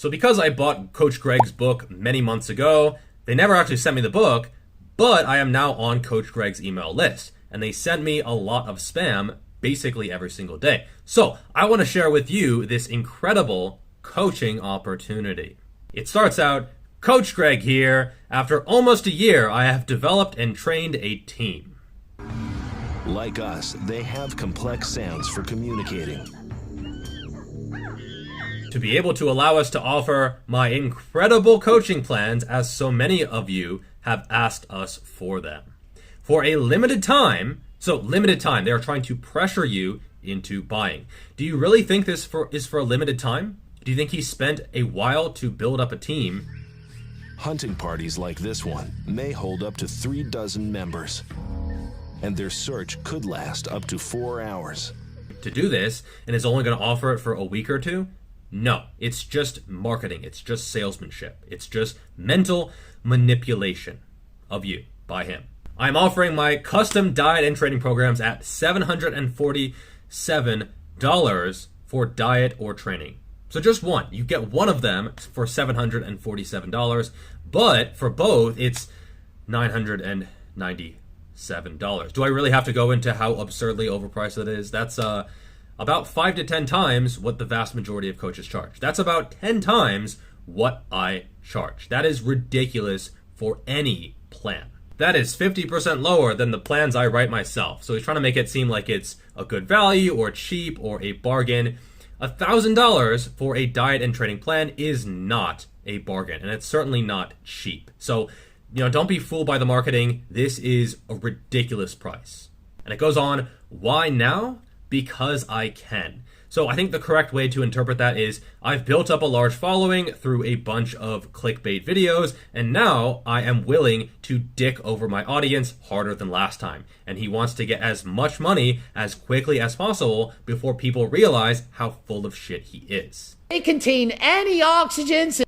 So because I bought Coach Greg's book many months ago, they never actually sent me the book, but I am now on Coach Greg's email list. And they send me a lot of spam basically every single day. So I want to share with you this incredible coaching opportunity. It starts out, Coach Greg here. After almost a year, I have developed and trained a team. Like us, they have complex sounds for communicating. To be able to allow us to offer my incredible coaching plans, as so many of you have asked us for them. For a limited time, they are trying to pressure you into buying. Do you really think this is for a limited time? Do you think he spent a while to build up a team? Hunting parties like this one may hold up to 36 members, and their search could last up to 4 hours. To do this, and is only going to offer it for a week or two? No, it's just marketing. It's just salesmanship. It's just mental manipulation of you by him. I'm offering my custom diet and training programs at $747 for diet or training. So just one. You get one of them for $747, but for both, it's $997. Do I really have to go into how absurdly overpriced it is? That's about 5 to 10 times what the vast majority of coaches charge. That's about 10 times what I charge. That is ridiculous for any plan. That is 50% lower than the plans I write myself. So he's trying to make it seem like it's a good value or cheap or a bargain. $1,000 for a diet and training plan is not a bargain, and it's certainly not cheap. So, don't be fooled by the marketing. This is a ridiculous price. And it goes on, why now? Because I can. So I think the correct way to interpret that is I've built up a large following through a bunch of clickbait videos, and now I am willing to dick over my audience harder than last time. And he wants to get as much money as quickly as possible before people realize how full of shit he is. They contain antioxidants.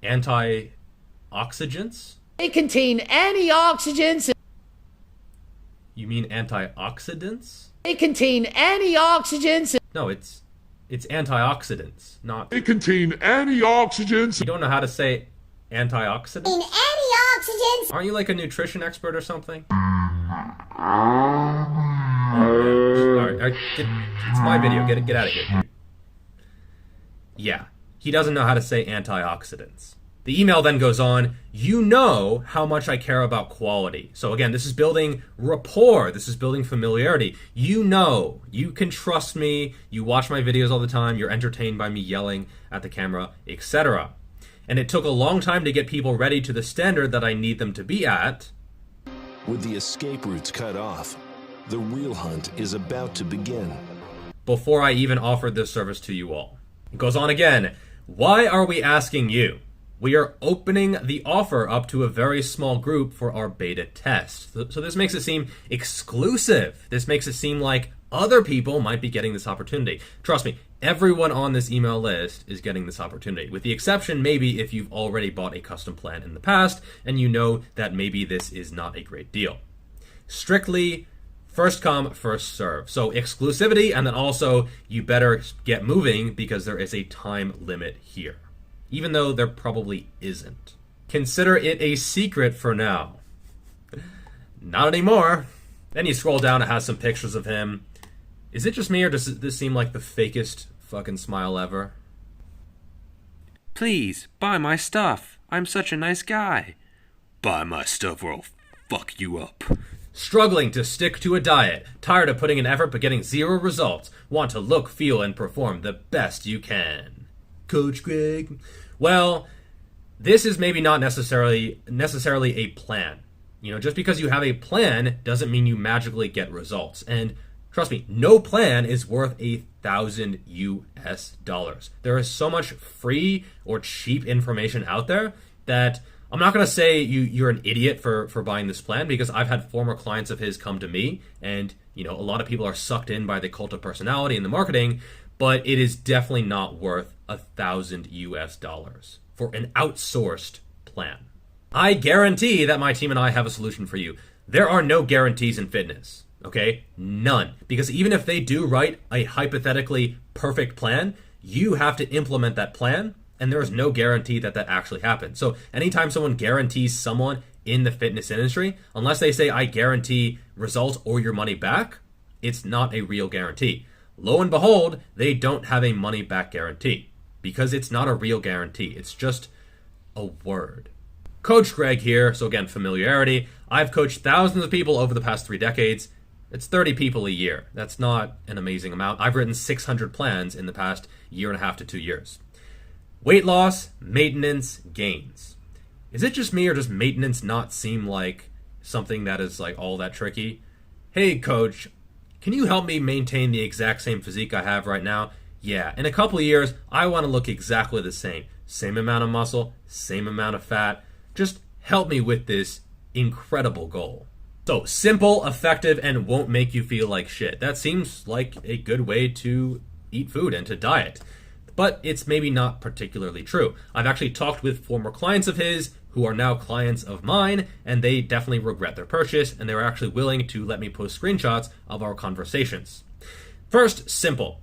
Antioxidants? They contain antioxidants. You mean antioxidants? They contain antioxidants. No, it's antioxidants, not... They contain antioxidants. You don't know how to say antioxidants? Antioxidants. Aren't you like a nutrition expert or something? It's my video. Get out of here. Yeah, he doesn't know how to say antioxidants. The email then goes on, you know how much I care about quality. So again, this is building rapport. This is building familiarity. You know, you can trust me. You watch my videos all the time. You're entertained by me yelling at the camera, etc. And it took a long time to get people ready to the standard that I need them to be at. With the escape routes cut off, the real hunt is about to begin. Before I even offered this service to you all. It goes on again. Why are we asking you? We are opening the offer up to a very small group for our beta test. So this makes it seem exclusive. This makes it seem like other people might be getting this opportunity. Trust me, everyone on this email list is getting this opportunity, with the exception maybe if you've already bought a custom plan in the past and you know that maybe this is not a great deal. Strictly first come, first serve. So exclusivity, and then also you better get moving because there is a time limit here. Even though there probably isn't. Consider it a secret for now. Not anymore. Then you scroll down, it has some pictures of him. Is it just me, or does this seem like the fakest fucking smile ever? Please, buy my stuff. I'm such a nice guy. Buy my stuff or I'll fuck you up. Struggling to stick to a diet. Tired of putting in effort but getting zero results. Want to look, feel, and perform the best you can. Coach Greg. Well, this is maybe not necessarily a plan. Just because you have a plan doesn't mean you magically get results. And trust me, no plan is worth $1,000 US. There is so much free or cheap information out there that I'm not going to say you're an idiot for buying this plan, because I've had former clients of his come to me, and a lot of people are sucked in by the cult of personality and the marketing, but it is definitely not worth $1,000 US for an outsourced plan. I guarantee that my team and I have a solution for you. There are no guarantees in fitness, okay? None. Because even if they do write a hypothetically perfect plan, you have to implement that plan, And there is no guarantee that that actually happens. So anytime someone guarantees someone in the fitness industry, unless they say, I guarantee results or your money back, it's not a real guarantee. Lo and behold, they don't have a money back guarantee because it's not a real guarantee. It's just a word. Coach Greg here. So again, familiarity. I've coached thousands of people over the past 3 decades. It's 30 people a year. That's not an amazing amount. I've written 600 plans in the past 1.5 to 2 years. Weight loss, maintenance, gains. Is it just me or does maintenance not seem like something that is like all that tricky? Hey coach, can you help me maintain the exact same physique I have right now? Yeah, in a couple of years, I want to look exactly the same. Same amount of muscle, same amount of fat. Just help me with this incredible goal. So simple, effective, and won't make you feel like shit. That seems like a good way to eat food and to diet. But it's maybe not particularly true. I've actually talked with former clients of his who are now clients of mine, and they definitely regret their purchase, and they were actually willing to let me post screenshots of our conversations. First, simple.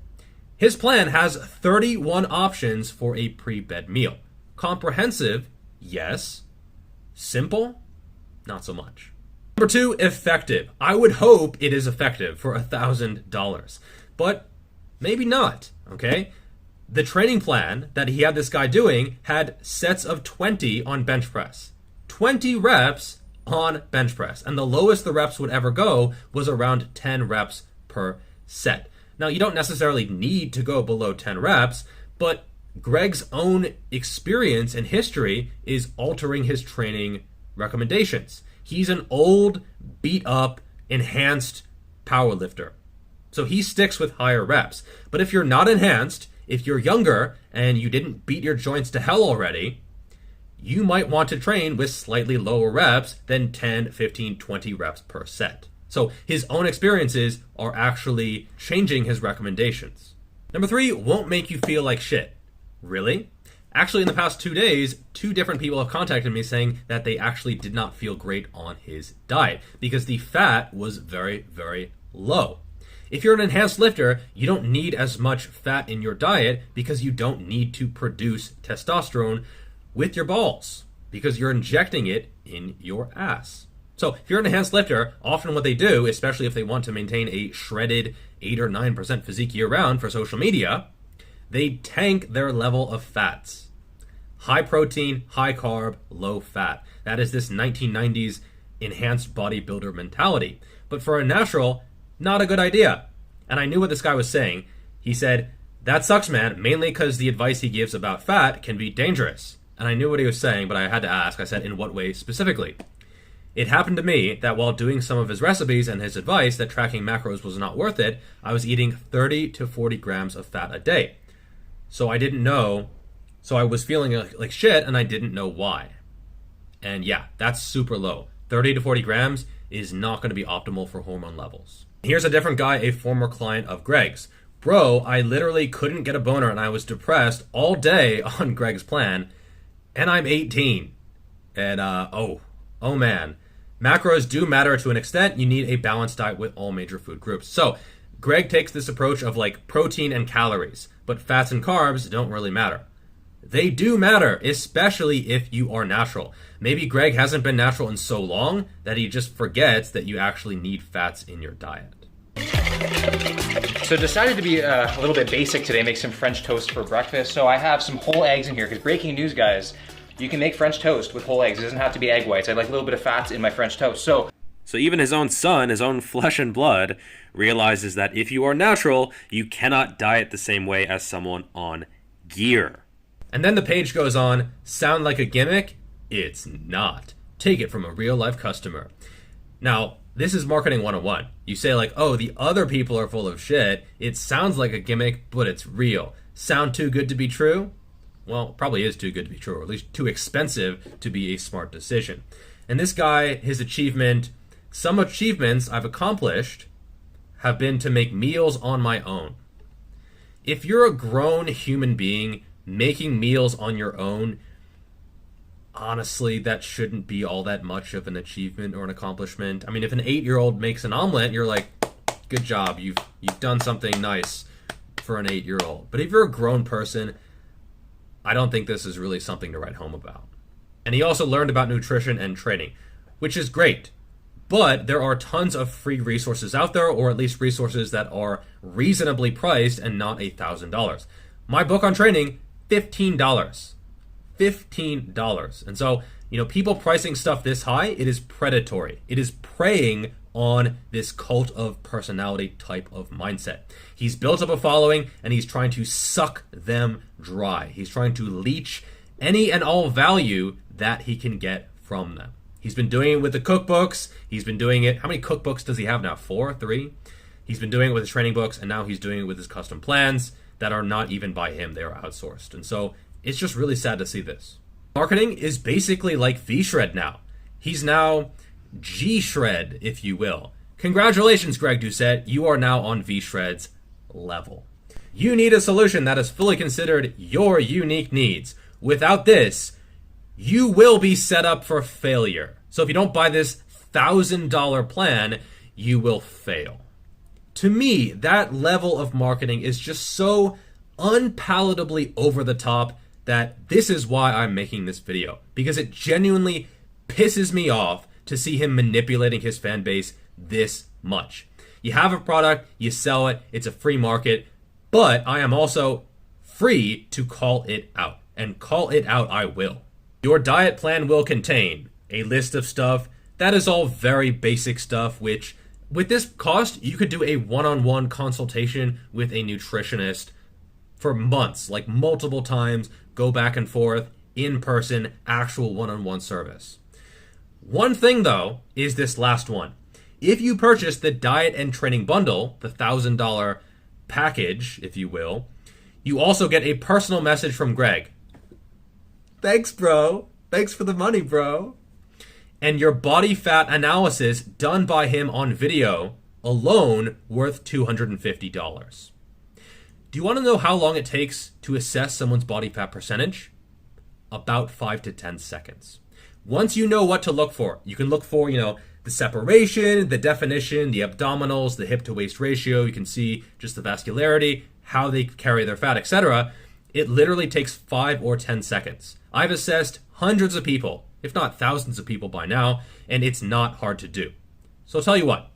His plan has 31 options for a pre-bed meal. Comprehensive, yes. Simple, not so much. Number 2, effective. I would hope it is effective for $1,000, but maybe not, okay? The training plan that he had this guy doing had sets of 20 on bench press. 20 reps on bench press. And the lowest the reps would ever go was around 10 reps per set. Now, you don't necessarily need to go below 10 reps, but Greg's own experience and history is altering his training recommendations. He's an old, beat up, enhanced powerlifter. So he sticks with higher reps. But if you're not enhanced, if you're younger and you didn't beat your joints to hell already, you might want to train with slightly lower reps than 10, 15, 20 reps per set. So his own experiences are actually changing his recommendations. Number 3, won't make you feel like shit. Really? Actually, in the past 2 days, 2 different people have contacted me saying that they actually did not feel great on his diet because the fat was very, very low. If you're an enhanced lifter, you don't need as much fat in your diet because you don't need to produce testosterone with your balls because you're injecting it in your ass. So if you're an enhanced lifter, often what they do, especially if they want to maintain a shredded 8 or 9% physique year round for social media, they tank their level of fats. High protein, high carb, low fat. That is this 1990s enhanced bodybuilder mentality. But for a natural, not a good idea. And I knew what this guy was saying. He said, that sucks, man, mainly because the advice he gives about fat can be dangerous. And I knew what he was saying, but I had to ask. I said, in what way specifically? It happened to me that while doing some of his recipes and his advice that tracking macros was not worth it, I was eating 30 to 40 grams of fat a day. So I didn't know, so I was feeling like shit and I didn't know why. And yeah, that's super low. 30 to 40 grams is not going to be optimal for hormone levels. Here's a different guy, a former client of Greg's. Bro, I literally couldn't get a boner and I was depressed all day on Greg's plan, and I'm 18. And oh man. Macros do matter to an extent. You need a balanced diet with all major food groups. So Greg takes this approach of like protein and calories, but fats and carbs don't really matter. They do matter, especially if you are natural. Maybe Greg hasn't been natural in so long that he just forgets that you actually need fats in your diet. So decided to be a little bit basic today, make some French toast for breakfast. So I have some whole eggs in here, because breaking news, guys, you can make French toast with whole eggs. It doesn't have to be egg whites. I like a little bit of fats in my French toast. So even his own son, his own flesh and blood, realizes that if you are natural, you cannot diet the same way as someone on gear. And then the page goes on, sound like a gimmick? It's not. Take it from a real life customer. Now, this is marketing 101. You say like, oh, the other people are full of shit. It sounds like a gimmick, but it's real. Sound too good to be true? Well, it probably is too good to be true, or at least too expensive to be a smart decision. And this guy, his achievement, some achievements I've accomplished have been to make meals on my own. If you're a grown human being making meals on your own, honestly, that shouldn't be all that much of an achievement or an accomplishment. I mean, if an 8-year-old makes an omelet, you're like, good job, you've done something nice for an 8-year-old. But if you're a grown person, I don't think this is really something to write home about. And he also learned about nutrition and training, which is great. But there are tons of free resources out there, or at least resources that are reasonably priced and not $1,000. My book on training, $15. $15. And so, people pricing stuff this high, it is predatory. It is preying on this cult of personality type of mindset. He's built up a following and he's trying to suck them dry. He's trying to leech any and all value that he can get from them. He's been doing it with the cookbooks. He's been doing it. How many cookbooks does he have now? 4? 3? He's been doing it with his training books, and now he's doing it with his custom plans that are not even by him. They are outsourced. And so it's just really sad to see this. Marketing is basically like V-Shred now. He's now G-Shred, if you will. Congratulations, Greg Doucette. You are now on V-Shred's level. You need a solution that is fully considered your unique needs. Without this, you will be set up for failure. So if you don't buy this $1,000 plan, you will fail. To me, that level of marketing is just so unpalatably over the top that this is why I'm making this video. Because it genuinely pisses me off to see him manipulating his fan base this much. You have a product, you sell it, it's a free market, but I am also free to call it out. And call it out I will. Your diet plan will contain a list of stuff that is all very basic stuff, which with this cost, you could do a one-on-one consultation with a nutritionist for months, like multiple times, go back and forth, in person, actual one-on-one service. One thing though, is this last one. If you purchase the diet and training bundle, the $1,000 package, if you will, you also get a personal message from Greg. Thanks, bro. Thanks for the money, bro. And your body fat analysis done by him on video alone worth $250. Do you want to know how long it takes to assess someone's body fat percentage? About 5 to 10 seconds. Once you know what to look for, you can look for, the separation, the definition, the abdominals, the hip to waist ratio. You can see just the vascularity, how they carry their fat, etc. It literally takes 5 or 10 seconds. I've assessed hundreds of people, if not thousands of people by now, and it's not hard to do. So I'll tell you what,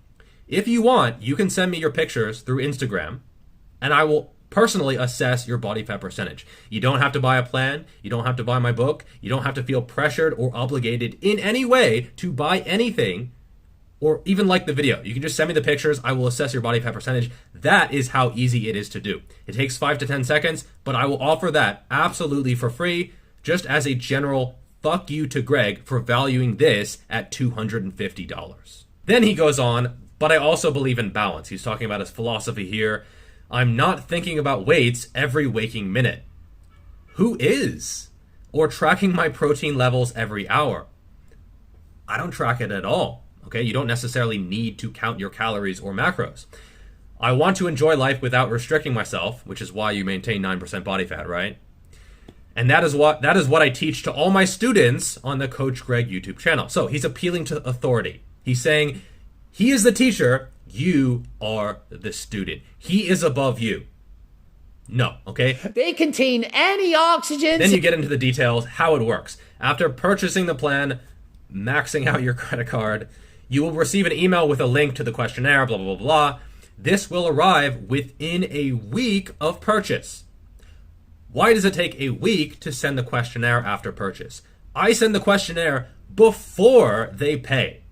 if you want, you can send me your pictures through Instagram, and I will personally assess your body fat percentage. You don't have to buy a plan, you don't have to buy my book, you don't have to feel pressured or obligated in any way to buy anything, or even like the video. You can just send me the pictures, I will assess your body fat percentage. That is how easy it is to do. It takes 5 to 10 seconds, but I will offer that absolutely for free, just as a general fuck you to Greg for valuing this at $250. Then he goes on, but I also believe in balance. He's talking about his philosophy here. I'm not thinking about weights every waking minute. Who is? Or tracking my protein levels every hour. I don't track it at all. Okay, you don't necessarily need to count your calories or macros. I want to enjoy life without restricting myself, which is why you maintain 9% body fat, right? And that is what I teach to all my students on the Coach Greg YouTube channel. So he's appealing to authority. He's saying he is the teacher, you are the student. He is above you. No, okay? They contain antioxidants. Then you get into the details, how it works. After purchasing the plan, maxing out your credit card, you will receive an email with a link to the questionnaire, blah, blah, blah, blah. This will arrive within a week of purchase. Why does it take a week to send the questionnaire after purchase? I send the questionnaire before they pay.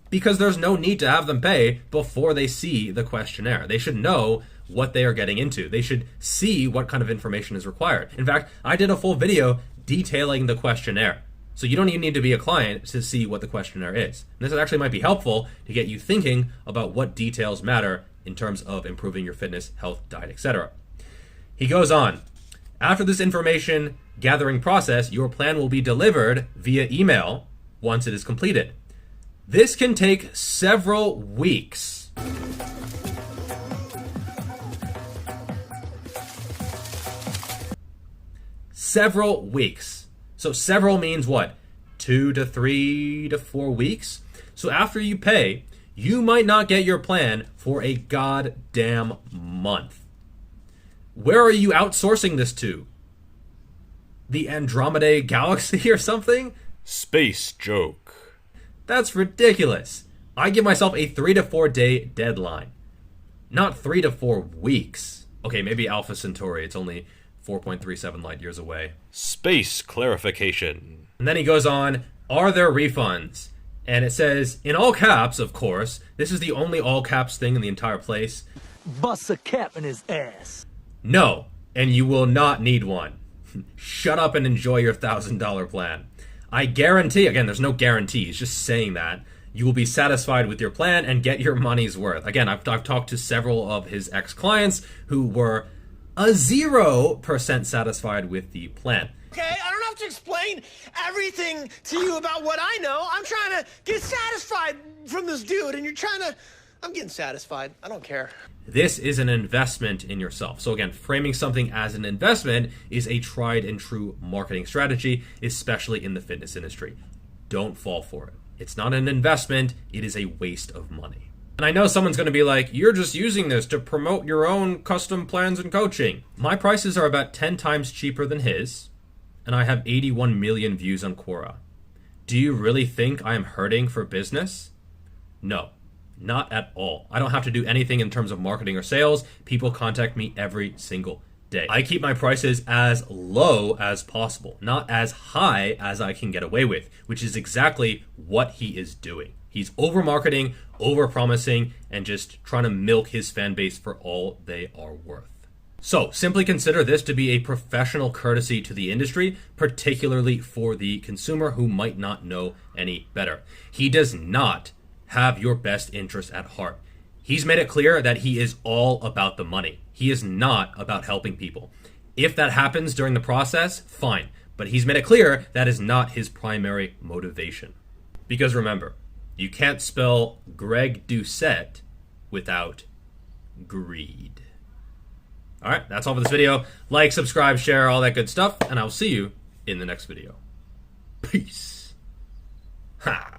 Because there's no need to have them pay before they see the questionnaire. They should know what they are getting into. They should see what kind of information is required. In fact, I did a full video detailing the questionnaire. So you don't even need to be a client to see what the questionnaire is. And this actually might be helpful to get you thinking about what details matter in terms of improving your fitness, health, diet, etc. He goes on. After this information gathering process, your plan will be delivered via email once it is completed. This can take several weeks. Several weeks. So several means what? 2 to 3 to 4 weeks? So after you pay, you might not get your plan for a goddamn month. Where are you outsourcing this to? the Andromeda Galaxy or something? Space joke. That's ridiculous. I give myself a 3 to 4 day deadline. Not 3 to 4 weeks. Okay, maybe Alpha Centauri, it's only 4.37 light years away. Space clarification. And then he goes on, are there refunds? And it says, in all caps, of course, this is the only all caps thing in the entire place. Bust a cap in his ass. No, and you will not need one. Shut up and enjoy your $1,000 plan. I guarantee, again, there's no guarantees, just saying that, you will be satisfied with your plan and get your money's worth. Again, I've talked to several of his ex-clients who were a 0% satisfied with the plan. Okay, I don't have to explain everything to you about what I know. I'm trying to get satisfied from this dude, and you're trying to... I'm getting satisfied. I don't care. This is an investment in yourself. So again, framing something as an investment is a tried and true marketing strategy, especially in the fitness industry. Don't fall for it. It's not an investment, it is a waste of money. And I know someone's going to be like, you're just using this to promote your own custom plans and coaching. My prices are about 10 times cheaper than his, and I have 81 million views on Quora. Do you really think I am hurting for business? No. Not at all. I don't have to do anything in terms of marketing or sales. People contact me every single day. I keep my prices as low as possible, not as high as I can get away with, which is exactly what he is doing. He's over-marketing, over-promising, and just trying to milk his fan base for all they are worth. So, simply consider this to be a professional courtesy to the industry, particularly for the consumer who might not know any better. He does not have your best interest at heart. He's made it clear that he is all about the money. He is not about helping people. If that happens during the process, fine. But he's made it clear that is not his primary motivation. Because remember, you can't spell Greg Doucette without greed. Alright, that's all for this video. Like, subscribe, share, all that good stuff, and I'll see you in the next video. Peace. Ha!